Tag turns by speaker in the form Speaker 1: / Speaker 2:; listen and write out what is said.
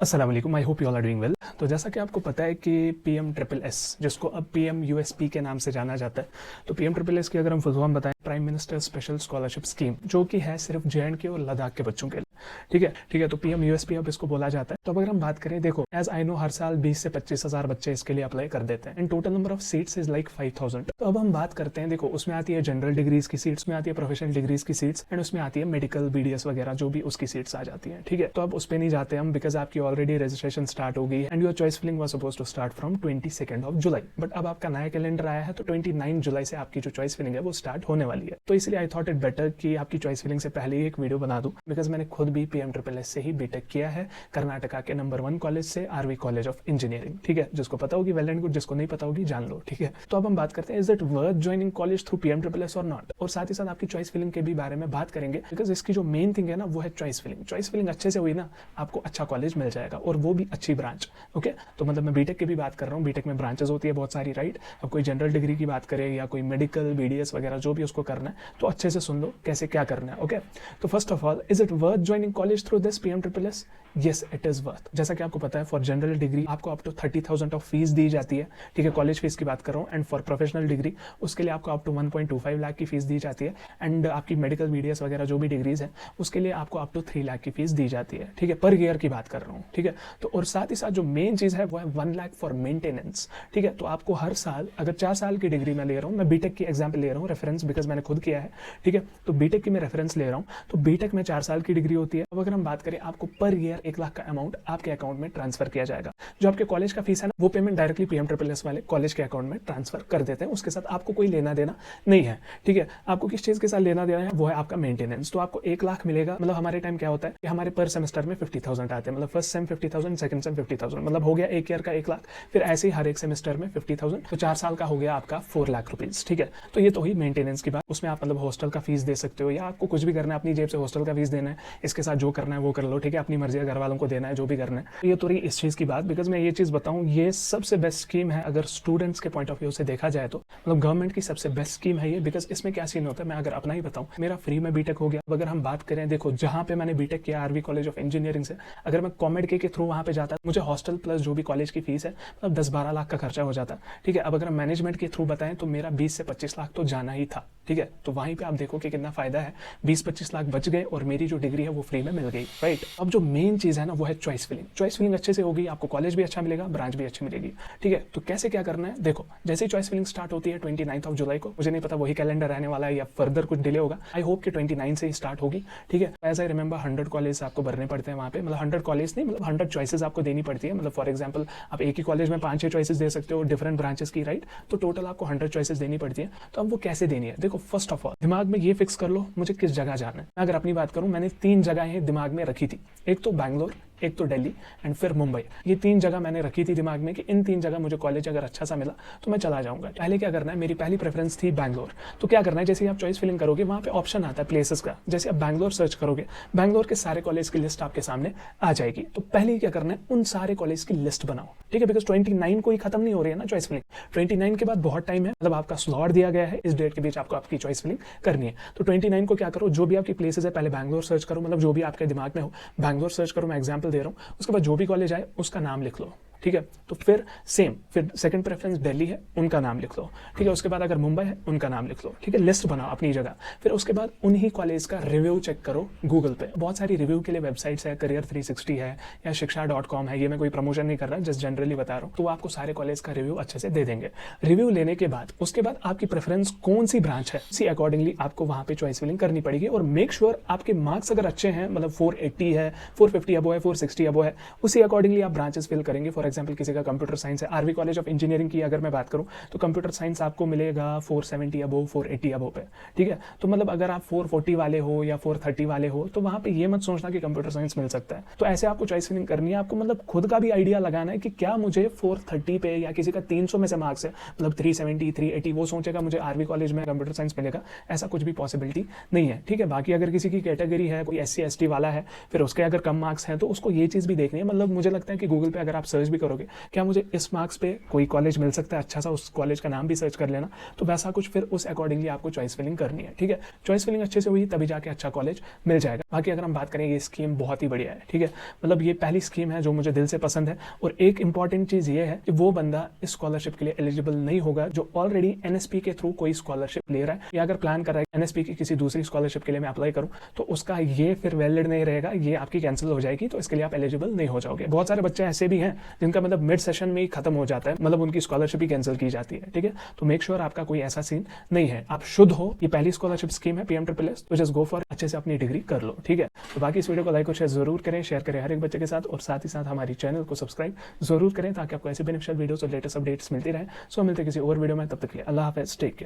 Speaker 1: अस्सलाम वालेकुम, I hope you all are doing well. तो जैसा कि आपको पता है कि पीएम ट्रिपल एस, जिसको अब पीएम यूएसपी के नाम से जाना जाता है, तो पीएम ट्रिपल एस की अगर हम फुल फॉर्म बताएं, prime minister special scholarship scheme, जो कि है सिर्फ जेएंडके और लद्दाख के बच्चों के लिए। ठीक है, तो पीएम यूएसपी अब इसको बोला जाता है। तो अब अगर हम बात करें, देखो एज आई नो हर साल 20 से 25 हजार बच्चे इसके लिए अप्लाई कर देते हैं and total number of seats is like 5000। तो अब हम बात करते हैं, देखो उसमें आती है जनरल डिग्रीज की सीट्स, में आती है प्रोफेशनल डिग्रीज की सीट्स एंड उसमें आती है मेडिकल बीडीएस वगैरह जो भी उसकी सीट्स आ जाती हैं। ठीक है, तो अब उस पर नहीं जाते हम, बिकॉज आपकी ऑलरेडी रजिस्ट्रेशन स्टार्ट हो गई and your choice filling was supposed to start from 22 of July, but अब आपका नया कैलेंडर आया है तो 29 जुलाई से आपकी जो चॉइस फिलिंग है वो स्टार्ट होने वाली है। तो इसलिए आई थॉट इट बेटर कि आपकी चॉइस फिलिंग से पहले ही एक वीडियो बना दूं, बिकॉज मैंने खुद भी पीएम ट्रिपल एस से ही बीटेक किया है, कर्नाटका के नंबर 1 कॉलेज से, आरवी कॉलेज ऑफ इंजीनियरिंग। ठीक है, जिसको पता होगी वेल एंड गुड, जिसको नहीं पता होगी जान लो। ठीक है, तो अब हम बात करते हैं is it worth joining college through PM triple S और नॉट, और साथ ही साथ आपकी चॉइस फिलिंग के भी बारे में बात करेंगे, बिकॉज इसकी जो मेन थिंग है ना वो है चॉइस फिलिंग। चॉइस फिलिंग अच्छे से हुई ना, आपको अच्छा कॉलेज मिल जाएगा और वो भी अच्छी ब्रांच। ओके, तो मतलब मैं बीटेक की भी बात कर रहा हूँ, बीटेक में ब्रांचेस होती है बहुत सारी, राइट। अब कोई जनरल डिग्री की बात करे या कोई मेडिकल बीडीएस वगैरह जो भी उसको करना है, तो अच्छे से सुन लो कैसे क्या करना है। ओके, तो first of all, is it worth joining college through this PM triple S? Yes, it is worth. जैसा कि आपको पता है, फॉर जनरल डिग्री आपको अप टू 30,000 ऑफ फीस दी जाती है। ठीक है, कॉलेज फीस की बात कर रहा हूँ। एंड फॉर प्रोफेशनल डिग्री उसके लिए आपको अप टू 1.25 लाख की फीस दी जाती है। एंड आपकी मेडिकल बीडीएस वगैरह जो भी डिग्रीज है उसके लिए आपको अप टू 3 लाख की फीस दी जाती है। ठीक है, पर ईयर की बात कर रहा हूँ। ठीक है, तो और साथ ही साथ जो मेन चीज है वो है 1 लाख फॉर मेंटेनेंस। ठीक है, तो आपको हर साल, अगर 4 साल की डिग्री में ले रहा हूँ, मैं बीटेक की एग्जाम्पल ले रहा हूँ रेफरेंस, बिकॉज मैंने खुद किया है। ठीक है, तो बीटेक की मैं रेफरेंस ले रहा हूँ, तो बीटेक में 4 साल की डिग्री होती है। अब अगर हम बात करें, आपको पर ईयर 1 लाख का अमाउंट आपके अकाउंट में ट्रांसफर किया जाएगा। जो आपके कॉलेज का फीस है ना, वो payment directly PM triple S वाले कॉलेज के अकाउंट में ट्रांसफर कर देते हैं। उसके साथ आपको कोई लेना देना नहीं है। ठीक है, आपको किस चीज के साथ लेना देना है, वो है आपका मेंटेनेंस। तो आपको 1 लाख मिलेगा। मतलब हमारे टाइम क्या होता है कि हमारे पर सेमेस्टर में 50,000 आते हैं, मतलब फर्स्ट सेम 50,000, सेकंड सेम 50,000, मतलब हो गया एक ईयर का 1 लाख। फिर ऐसे ही हर एक सेमेस्टर में 50,000, तो 4 साल का हो गया आपका 4 लाख रुपीज। ठीक है, तो ये तो हुई मेंटेनेंस की बात। उसमें आप मतलब हॉस्टल का फीस दे सकते हो, या आपको कुछ भी करना है अपनी जेब से हॉस्टल का फीस देना है, इसके साथ जो करना है वो कर लो। ठीक है, अपनी मर्जी, घर वालों को देना है जो भी करना है। तो ये तो रही इस चीज की बात। बिकॉज मैं ये चीज बताऊं, ये सबसे बेस्ट स्कीम है अगर स्टूडेंट्स के पॉइंट ऑफ व्यू से देखा जाए तो, मतलब गवर्नमेंट की सबसे बेस्ट स्कीम है ये। बिकॉज इसमें क्या सीन होता है, मैं अगर अपना ही बताऊं, मेरा फ्री में बीटेक हो गया। अगर हम बात करें, देखो जहां पे मैंने बीटेक किया आरवी कॉलेज ऑफ इंजीनियरिंग से, अगर मैं कॉमेड के थ्रू वहां पे जाता, मुझे हॉस्टल प्लस जो भी कॉलेज की फीस है, मतलब 10-12 लाख का खर्चा हो जाता। ठीक है, अब अगर मैनेजमेंट के थ्रू बताएं तो मेरा 20 से 25 लाख तो जाना ही था। ठीक है, तो वहीं पे आप देखो कि कितना फायदा है, 20-25 लाख बच गए और मेरी जो डिग्री है वो फ्री में मिल गई, राइट। अब जो मेन चीज है ना वो है चॉइस फिलिंग। चॉइस फिलिंग अच्छे से होगी, आपको कॉलेज भी अच्छा मिलेगा, ब्रांच भी अच्छी मिलेगी। ठीक है, तो कैसे क्या करना है, देखो जैसे ही चॉइस फिलिंग स्टार्ट होती है 29 ऑफ जुलाई को, मुझे नहीं पता वही कैलेंडर रहने वाला है या फर्दर कुछ डिले होगा। आई होप कि 29 से ही स्टार्ट होगी। ठीक है, एज आई रिमेंबर 100 कॉलेज आपको भरने पड़ते हैं वहाँ पे, मतलब 100 कॉलेज नहीं, मतलब 100 चॉइसेस आपको देनी पड़ती है। मतलब फॉर एग्जाम्पल आप एक ही कॉलेज में 5-6 चॉइसेस दे सकते हो डिफरेंट ब्रांचेस की, राइट। तो टोटल आपको 100 चॉइसेस देनी पड़ती है। तो अब वो कैसे देनी है, देखो फर्स्ट ऑफ ऑल दिमाग में ये फिक्स कर लो मुझे किस जगह जाना है। अगर अपनी बात करूं, मैंने 3 जगहें दिमाग में रखी थी, एक तो बैंगलोर, एक तो दिल्ली एंड फिर मुंबई। ये 3 जगह मैंने रखी थी दिमाग में कि इन 3 जगह मुझे कॉलेज अगर अच्छा सा मिला तो मैं चला जाऊंगा। पहले क्या करना है, मेरी पहली प्रेफरेंस थी बैंगलोर। तो क्या करना है, जैसे ही आप चॉइस फिलिंग करोगे वहां पे ऑप्शन आता है प्लेसेस का, जैसे आप बैंगलोर सर्च करोगे, बैंगलोर के सारे कॉलेज की लिस्ट आपके सामने आ जाएगी। तो पहले ही क्या करना है, उन सारे कॉलेज की लिस्ट बनाओ। ठीक है, बिकॉज 29 को ही खत्म नहीं हो रही है ना चॉइस फिलिंग, 29 के बाद बहुत टाइम है, मतलब आपका स्लॉट दिया गया है, इस डेट के बीच आपको आपकी चॉइस फिलिंग करनी है। तो 29 को क्या करो, जो भी आपकी प्लेसेस है पहले बैंगलोर सर्च करो, मतलब जो भी आपके दिमाग में हो बैंगलोर सर्च करो, मैं एग्जाम्पल दे रहा हूँ। उसके बाद जो भी कॉलेज आए उसका नाम लिख लो। ठीक है, तो फिर सेकंड प्रेफरेंस दिल्ली है, उनका नाम लिख लो। ठीक है, उसके बाद अगर मुंबई है उनका नाम लिख लो। ठीक है, लिस्ट बनाओ अपनी जगह। फिर उसके बाद उन्हीं कॉलेज का रिव्यू चेक करो गूगल पे। बहुत सारी रिव्यू के लिए वेबसाइट्स है, करियर 360 है या शिक्षा.com है। ये मैं कोई प्रमोशन नहीं कर रहा, जस्ट जनरली बता रहा हूँ। तो आपको सारे कॉलेज का रिव्यू अच्छे से दे देंगे। रिव्यू लेने के बाद उसके बाद आपकी प्रेफरेंस कौन सी ब्रांच है, इसी अकॉर्डिंगली आपको वहां पे चॉइस फिलिंग करनी पड़ेगी। और मेक श्योर आपके मार्क्स अगर अच्छे हैं, मतलब 480 है, 450 अबो है, 460 अबो है, उसी अकॉर्डिंगली आप ब्रांचेस फिल करेंगे। फॉर एग्जाम्पल किसी का कंप्यूटर साइंस है, आरवी कॉलेज ऑफ इंजीनियरिंग की अगर मैं बात करूं तो कंप्यूटर साइंस आपको मिलेगा 470 अबो, 480 अबो पे। ठीक है, तो मतलब अगर आप 440 वाले हो या 430 वाले हो तो वहां पे ये मत सोचना कि कंप्यूटर साइंस मिल सकता है। तो ऐसे आपको चॉइस फिलिंग करनी है। आपको मतलब खुद का भी आइडिया लगाना है कि क्या मुझे 430 पे, या किसी का 300 में से मार्क्स है, मतलब 370, 380, वो सोचेगा मुझे आरवी कॉलेज में कंप्यूटर साइंस मिलेगा, ऐसा कुछ भी पॉसिबिलिटी नहीं है। ठीक है, बाकी अगर किसी की कैटेगरी है, कोई SC ST वाला है, फिर उसके अगर कम मार्क्स है तो उसको ये चीज भी देखनी है। मतलब मुझे लगता है कि गूगल पे अगर आप सर्च भी करोगे क्या मुझे इस मार्क्स पे कोई कॉलेज मिल सकता है अच्छा सा, उस कॉलेज का नाम भी सर्च कर लेना। तो वैसा कुछ फिर उस अकॉर्डिंगली आपको चॉइस फिलिंग करनी है, ठीक है। चॉइस फिलिंग अच्छे से हुई तभी जाके अच्छा कॉलेज मिल जाएगा। बाकी अगर हम बात करें ये स्कीम बहुत ही बढ़िया है, ठीक है, मतलब ये पहली स्कीम है जो मुझे दिल से पसंद है। और एक इंपॉर्टेंट चीज ये है कि वो बंदा इस स्कॉलरशिप के लिए एलिजिबल नहीं होगा जो ऑलरेडी एनएसपी के थ्रू कोई स्कॉलरशिप ले रहा है या अगर प्लान कर रहा है एनएसपी की किसी दूसरी स्कॉलरशिप के लिए मैं अप्लाई करूं, तो उसका ये फिर वैलिड नहीं रहेगा, ये आपकी कैंसिल हो जाएगी, तो इसके लिए आप एलिजिबल नहीं हो जाओगे। बहुत सारे बच्चे ऐसे भी हैं जिनका मतलब मिड सेशन में ही खत्म हो जाता है, मतलब उनकी स्कॉलरशिप ही कैंसिल की जाती है, ठीक है। तो मेक श्योर आपका कोई ऐसा सीन नहीं है, आप शुद्ध हो। ये पहली स्कॉलरशिप स्कीम है PMSSS, तो जस्ट गो फॉर, अच्छे से अपनी डिग्री कर लो, ठीक है। तो बाकी इस वीडियो को लाइक और शेयर जरूर करें, शेयर करें हर एक बच्चे के साथ, और साथ ही साथ हमारी चैनल को सब्सक्राइब जरूर करें ताकि आपको ऐसे बेनिफिशियल वीडियोस और लेटेस्ट अपडेट्स मिलती रहे। सो मिलते किसी और वीडियो में, तब तक के लिए अल्लाह हाफिज़, टेक केयर।